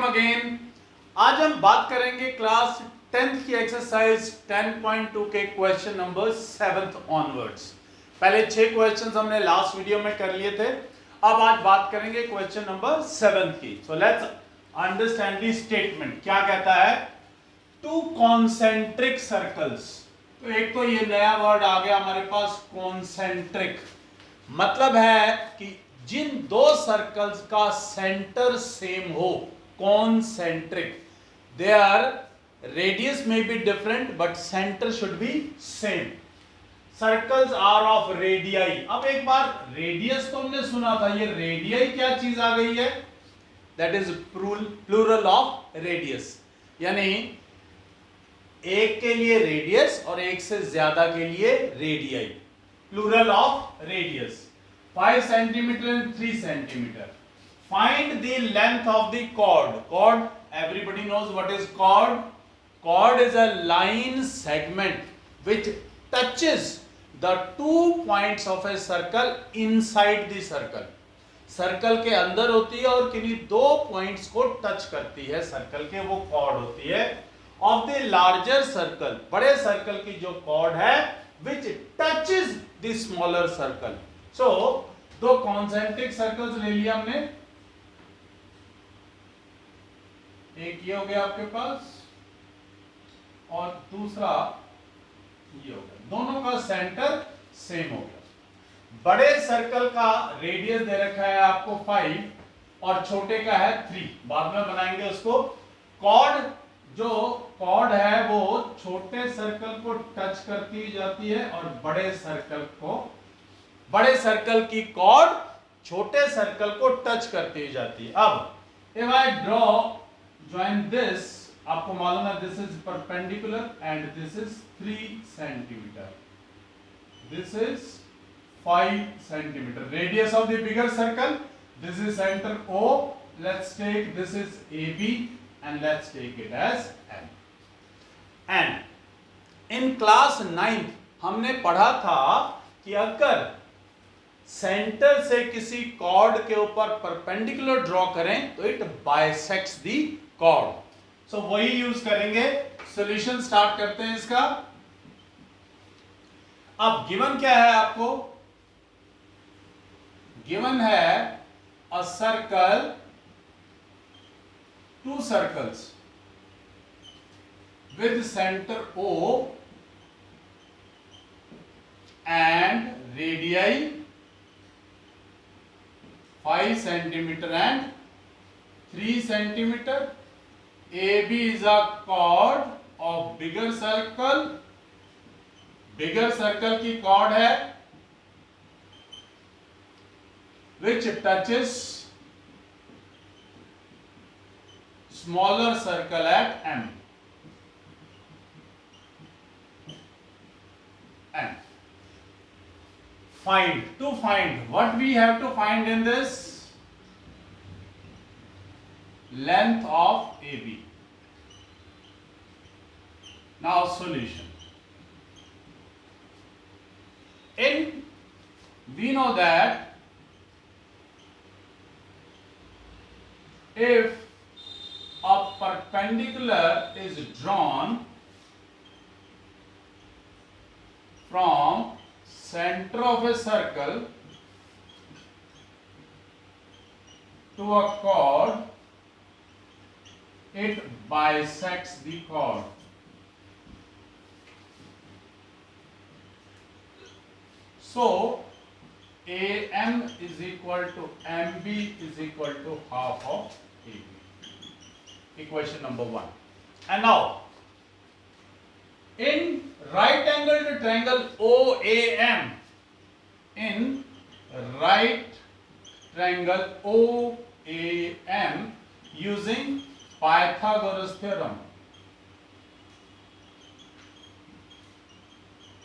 Again. आज हम बात करेंगे क्लास 10th की एक्सरसाइज 10.2 के क्वेश्चन नंबर 7th ऑनवर्ड्स। पहले 6 क्वेश्चंस हमने लास्ट वीडियो में कर लिए थे। अब आज बात करेंगे क्वेश्चन नंबर 7 की। So let's understand the statement. क्या कहता है? To concentric circles. तो एक तो ये नया वर्ड आ गया हमारे पास, कॉन्सेंट्रिक। मतलब है कि जिन दो सर्कल्स का सेंटर सेम हो, कॉन्सेंट्रिक। देयर रेडियस में be different but centre should be same. Circles are of radii. अब एक बार रेडियस तो हमने सुना था, ये रेडियाई क्या चीज आ गई है? That is plural of radius, यानी एक के लिए रेडियस और एक से ज्यादा के लिए radii. Plural of radius 5 centimeter and 3 centimeter. Find the length of the chord. Chord, everybody knows what is chord. Chord is a line segment which touches the 2 points of a circle inside the circle. Circle के अंदर होती है और किन्हीं 2 points को touch करती है circle के, वो कॉर्ड होती है। ऑफ द लार्जर सर्कल, बड़े सर्कल की जो कॉर्ड है which touches the smaller circle. सो दो कॉन्सेंट्रिक सर्कल्स ले लिया हमने। एक ये हो गया आपके पास और दूसरा ये हो गया। दोनों का सेंटर सेम हो गया। बड़े सर्कल का रेडियस दे रखा है आपको 5 और छोटे का है 3। बाद में बनाएंगे उसको। कॉर्ड, जो कॉर्ड है वो छोटे सर्कल को टच करती जाती है और बड़े सर्कल की कॉर्ड छोटे सर्कल को टच करती जाती है। अब if I draw join this, आपको मालूम है this is perpendicular and this is 3 centimetre, this is 5 centimetre. Radius of the bigger circle, this is centre O, let's take this is AB and let's take it as M. And in class 9th हमने पढ़ा था कि अगर centre से किसी cord के ऊपर perpendicular draw करें तो इट बाइसेक्ट्स दी कॉर्ड। सो वही यूज करेंगे। सॉल्यूशन स्टार्ट करते हैं इसका। अब गिवन क्या है आपको? गिवन है a circle, 2 circles with center O and radii 5 centimeter and 3 centimeter. AB is a chord of bigger circle. Bigger circle की chord है which touches smaller circle at M. And to find what we have to find in this? Length of AB. Now solution. We know that if a perpendicular is drawn from center of a circle to a chord, it bisects the chord. So AM is equal to MB is equal to half of AB. Equation number 1. And now in right angled triangle OAM, in right triangle OAM using Pythagoras theorem.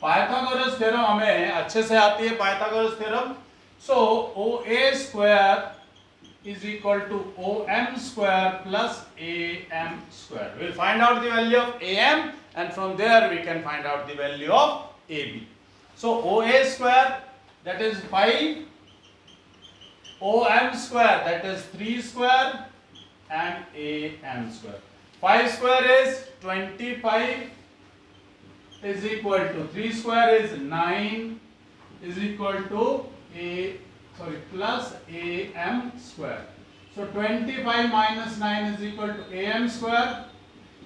Pythagoras theorem हमें अच्छे से आती है। Pythagoras theorem. So OA square is equal to OM square plus AM square. We'll find out the value of AM and from there we can find out the value of AB. So OA square, that is 5, OM square, that is 3 square, and am square. 5 square is 25 is equal to 3 square is 9 is equal to plus am square. So 25 minus 9 is equal to am square.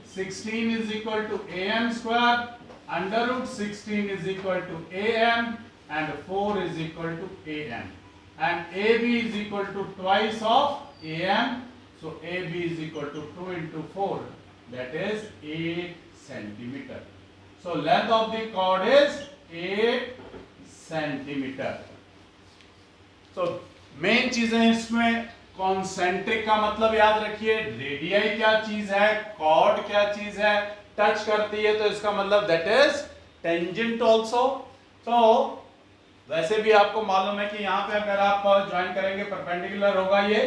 16 is equal to am square. Under root 16 is equal to am and 4 is equal to am. And AB is equal to twice of am. So AB is equal to 2 into 4. That is 8 centimeter. So length of the chord is 8 centimeter. So main चीजें इसमें concentric का मतलब याद रखिए, radii क्या चीज है, cord क्या चीज है, टच करती है तो इसका मतलब दैट इज टेंजेंट आल्सो. तो वैसे भी आपको मालूम है कि यहाँ पे अगर आप ज्वाइन करेंगे परपेंडिकुलर होगा, ये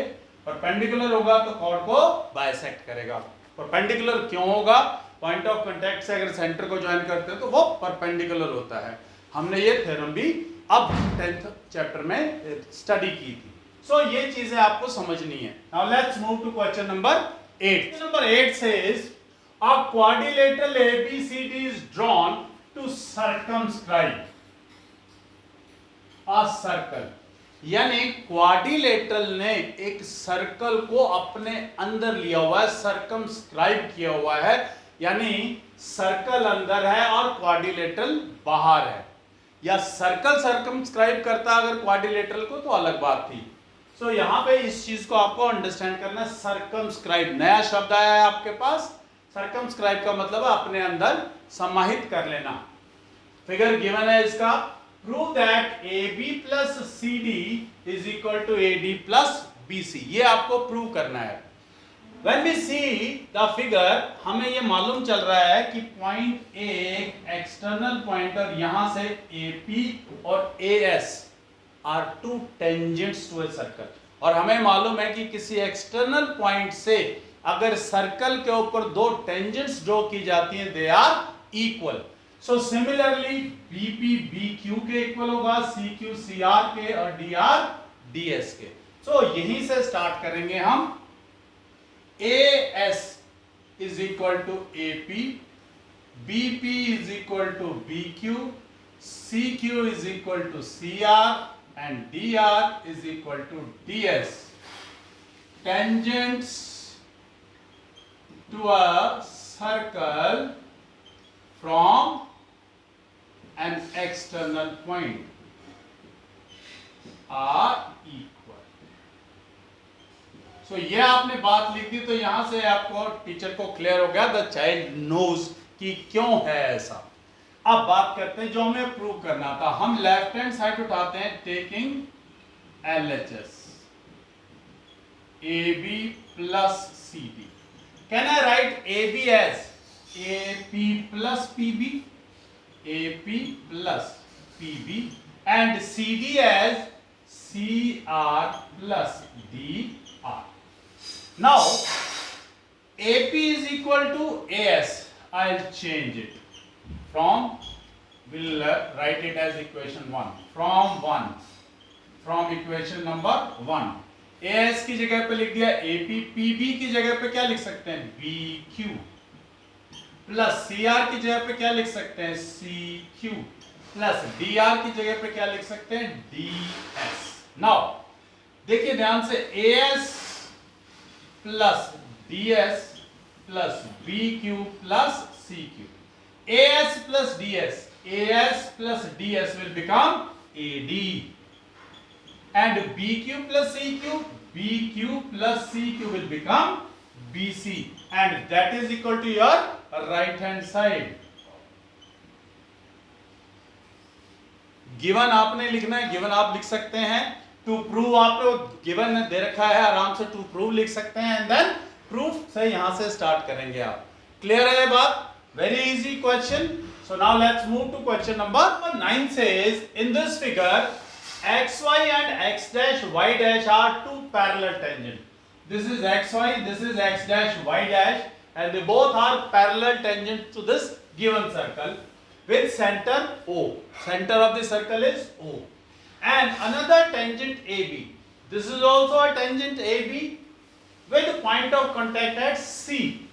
परपेंडिकुलर होगा तो कॉर्ड को बाइसेक्ट करेगा. परपेंडिकुलर क्यों होगा? पॉइंट ऑफ कांटेक्ट से अगर सेंटर को ज्वाइन करते हैं तो वो परपेंडिकुलर होता है. हमने ये थ्योरम भी अब 10th चैप्टर में स्टडी की थी. सो ये चीजें आपको समझनी है. Now let's move to question number 8. Number 8 says a quadrilateral ABCD is drawn to circumscribe a circle. यानी क्वाड्रिलेटरल ने एक सर्कल को अपने अंदर लिया हुआ है, सर्कमस्क्राइब किया हुआ है. यानी सर्कल अंदर है और क्वाड्रिलेटरल बाहर है. या सर्कल सर्कमस्क्राइब करता अगर क्वाड्रिलेटरल को तो अलग बात थी. सो यहां पे इस चीज को आपको अंडरस्टैंड करना है. सर्कमस्क्राइब नया शब्द आया है आपके पास. सर्कमस्क्राइब का मतलब अपने अंदर समाहित कर लेना. फिगर गिवन है इसका. Prove that AB plus CD is equal to AD plus BC. ये आपको प्रूव करना है. When we see the figure, हमें ये मालूम चल रहा है कि पॉइंट A एक एक्सटर्नल पॉइंट और यहां से AP और AS are two tangents to a circle. और हमें मालूम है कि किसी एक्सटर्नल पॉइंट से अगर सर्कल के ऊपर दो टेंजेंट्स ड्रॉ की जाती हैं, they are equal. So similarly BP BQ के इक्वल होगा, CQ CR के और DR DS के. सो यहीं से स्टार्ट करेंगे हम. AS is equal to AP, BP is equal to BQ, CQ is equal to CR and DR is equal to DS. Tangents to a circle from an external point are equal. So ये आपने बात लिख दी तो यहां से आपको teacher को clear हो गया, द चाइल्ड नोज कि क्यों है ऐसा. अब बात करते हैं जो हमें प्रूव करना था. हम लेफ्ट हैंड साइड उठाते हैं taking LHS AB plus CD. Can I write AB as AP plus PB, AP plus PB and CD as CR plus DR. Now AP is equal to AS. I'll change it from, we'll write it as equation 1. From equation number 1. AS की जगह पे लिख दिया AP. PB की जगह पे क्या लिख सकते हैं? BQ प्लस CR की जगह पे क्या लिख सकते हैं? CQ प्लस DR की जगह पे क्या लिख सकते हैं? DS. Now देखिए ध्यान से, AS plus DS plus BQ plus CQ. AS plus DS will become AD and BQ plus CQ will become BC and that is equal to your right hand side. Given आपने लिखना है, given आप लिख सकते हैं. To prove आपको given दे रखा है, आराम से टू प्रूव लिख सकते हैं एंड देन प्रूफ से यहां से स्टार्ट करेंगे आप. क्लियर है ये बात? Very easy question. So now let's move to question number 9. Says in this figure xy and x dash y dash are two parallel tangents. This is xy, this is x dash y dash and they both are parallel tangents to this given circle with center O. Center of the circle is O. And another tangent AB. This is also a tangent AB with point of contact at C,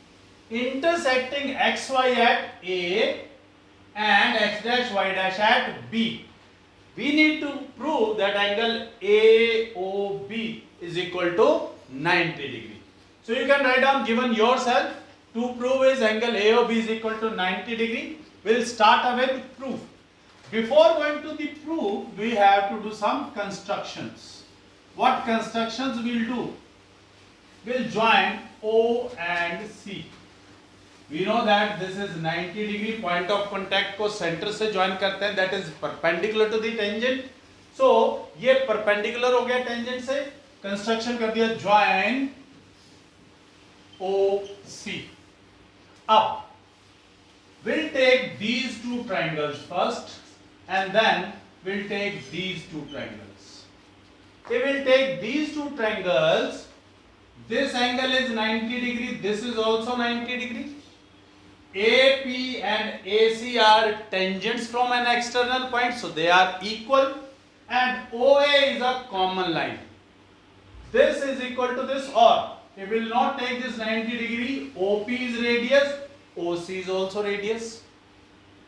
intersecting XY at A and X dash Y dash at B. We need to prove that angle AOB is equal to 90 degree. So you can write down given yourself to prove is angle AOB is equal to 90 degree. We'll start with proof. Before going to the proof, we have to do some constructions. What constructions we'll do? We'll join O and C. We know that this is 90 degree, point of contact को center से join करते हैं, that is perpendicular to the tangent. So ये perpendicular हो गया tangent से, construction कर दिया join OC. अब we'll take these two triangles first and then we'll take these two triangles. If we'll take these two triangles, this angle is 90 degree, this is also 90 degree. AP and AC are tangents from an external point, so they are equal, and OA is a common line. This is equal to this, or we will not take this 90 degree, OP is radius, OC is also radius.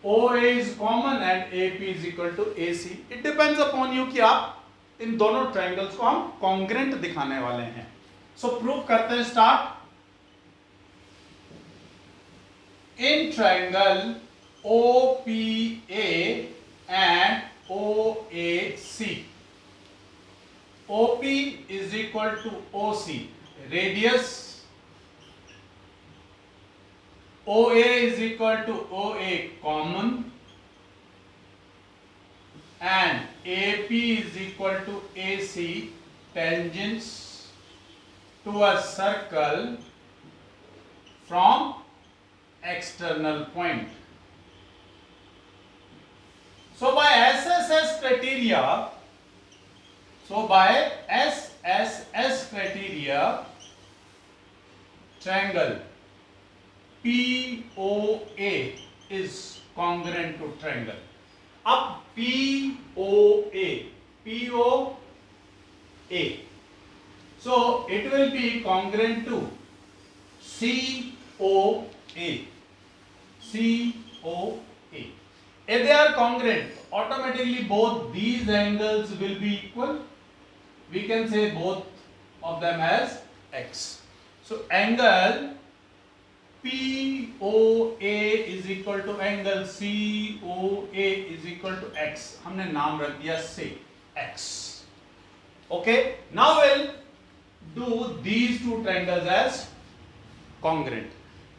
OA is common and AP is equal to AC. It depends upon you कि आप इन दोनों triangles को हम congruent दिखाने वाले हैं. So proof करते हैं start. In triangle OPA and OAC, OP is equal to OC, radius, OA is equal to OA, common, and AP is equal to AC, tangents to a circle from external point. So by SSS criteria, triangle POA is congruent to triangle. Up POA, so it will be congruent to COA. If they are congruent, automatically both these angles will be equal. We can say both of them as x. So angle POA is equal to angle COA is equal to x. हमने नाम रख दिया से x. Okay. Now we'll do these two triangles as congruent.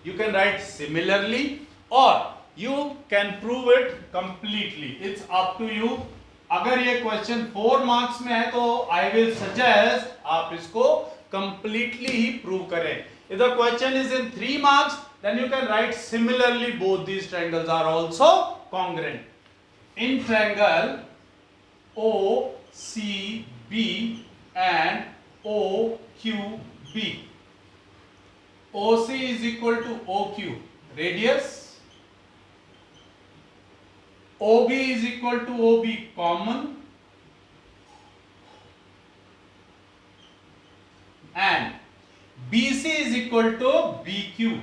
You can write similarly or you can prove it completely. It's up to you. अगर ये question 4 marks में है तो I will suggest आप इसको completely ही प्रूव करें. If the question is in 3 marks, then you can write similarly both these triangles are also congruent. In triangle OCB and OQB, OC is equal to OQ, radius, OB is equal to OB, common, and BC is equal to BQ,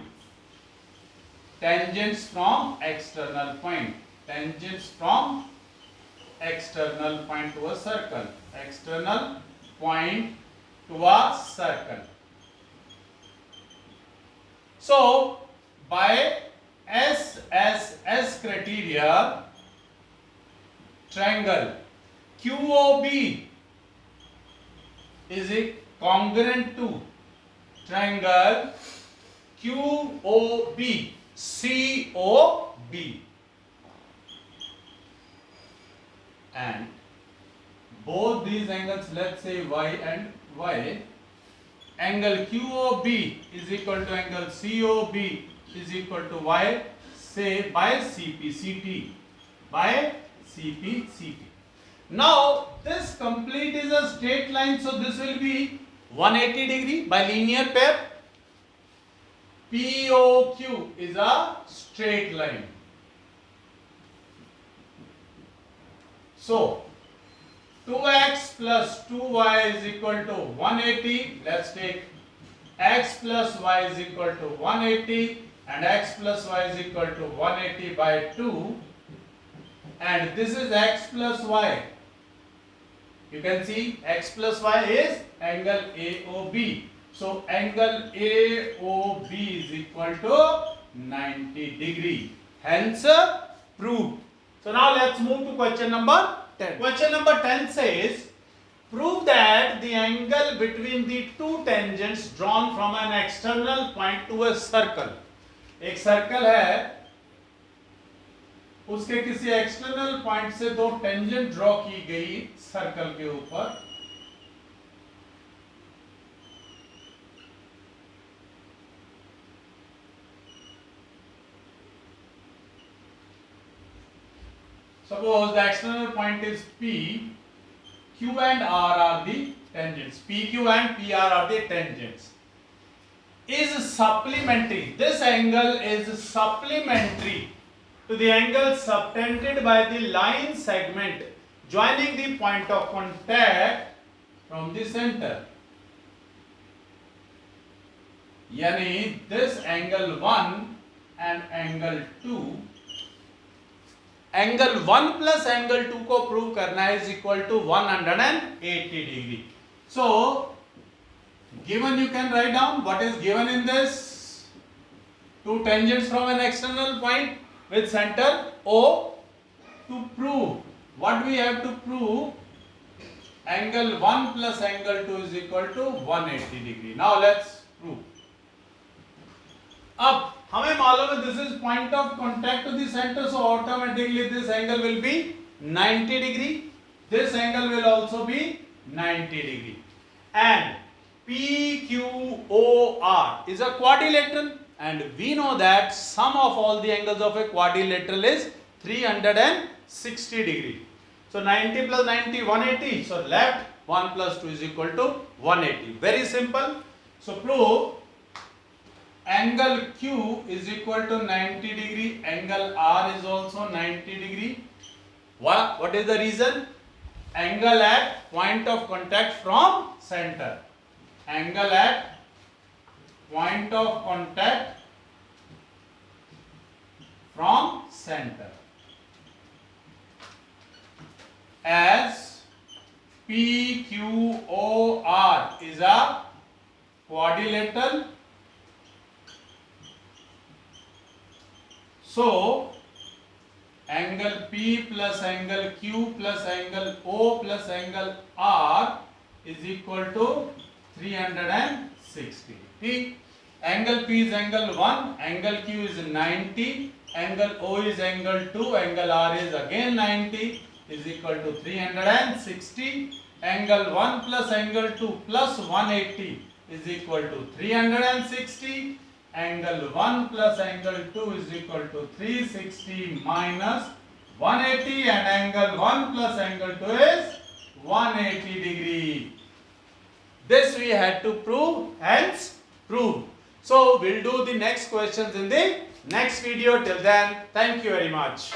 tangents from external point, tangents from external point to a circle, external point to a circle. So by SSS criteria, triangle QOB is congruent to triangle QOB COB, and both these angles, let's say y and y, angle QOB is equal to angle COB is equal to y, say by CPCT, by CPCT. Now this complete is a straight line, so this will be 180 degree by linear pair. POQ is a straight line. So 2x plus 2y is equal to 180. Let's take x plus y is equal to 180 and x plus y is equal to 180 by 2, and this is x plus y. You can see x plus y is angle AOB. So angle AOB is equal to 90 degree. Hence proved. So now let's move to question number 10. Question number 10 says, prove that the angle between the two tangents drawn from an external point to a circle. एक circle है, उसके किसी external point से दो tangent draw की गई circle के ऊपर, suppose the external point is P, Q and R are the tangents. PQ and PR are the tangents. Is supplementary. This angle is supplementary to the angle subtended by the line segment joining the point of contact from the center. Yani this angle 1 and angle 2, angle 1 plus angle 2 को prove करना है is equal to 180 degree. So given, you can write down what is given in this. Two tangents from an external point with center O. To prove, what we have to prove? Angle 1 plus angle 2 is equal to 180 degree. Now let's prove. अब हमें मालूम है this is point of contact to the center, so automatically this angle will be 90 degree. This angle will also be 90 degree. And PQOR is a quadrilateral, and we know that sum of all the angles of a quadrilateral is 360 degree. So 90 plus 90, 180. So left 1 plus 2 is equal to 180. Very simple. So prove angle Q is equal to 90 degree. Angle R is also 90 degree. What is the reason? Angle at point of contact from center. Angle at point of contact from center. As PQOR is a quadrilateral, so angle P plus angle Q plus angle O plus angle R is equal to 360. ठीक, angle P is angle 1, angle Q is 90, angle O is angle 2, angle R is again 90, is equal to 360. Angle 1 plus angle 2 plus 180 is equal to 360. Angle 1 plus angle 2 is equal to 360 minus 180, and angle 1 plus angle 2 is 180 degree. This we had to prove, hence proved. So we'll do the next questions in the next video. Till then, thank you very much.